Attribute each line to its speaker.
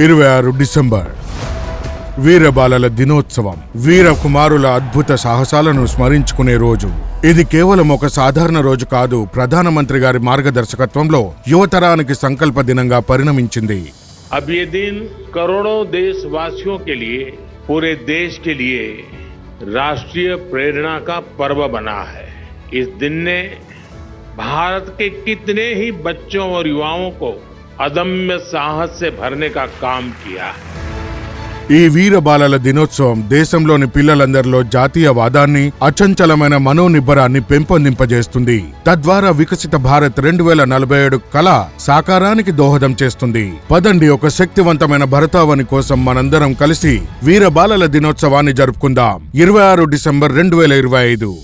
Speaker 1: 26 December వీరబాలల దినోత్సవం. వీర కుమారుల అద్భుత సాహసాలను స్మరించుకునే రోజు ఇది. కేవలం ఒక సాధారణ రోజు కాదు, ప్రధానమంత్రి గారి మార్గదర్శకత్వంలో యువతరానికి సంకల్ప దినంగా పరిణమించింది.
Speaker 2: अब ये दिन करोड़ों देशवासियों के लिए, पूरे देश के लिए राष्ट्रीय प्रेरणा का पर्व बना है. इस दिन ने भारत के कितने ही बच्चों और युवाओं को अदम्य साहस से भरने का काम किया है.
Speaker 1: ఈ వీరబాలల దినోత్సవం దేశంలోని పిల్లలందరిలో జాతీయవాదాన్ని, అచంచలమైన మనోనిబ్బరాన్ని పెంపొందింపజేస్తుంది. తద్వారా వికసిత భారత్ 2047 కళ సాకారానికి దోహదం చేస్తుంది. పదండి, ఒక శక్తివంతమైన భరతావని కోసం మనందరం కలిసి వీరబాలల దినోత్సవాన్ని జరుపుకుందాం. 26 డిసెంబర్ 2025.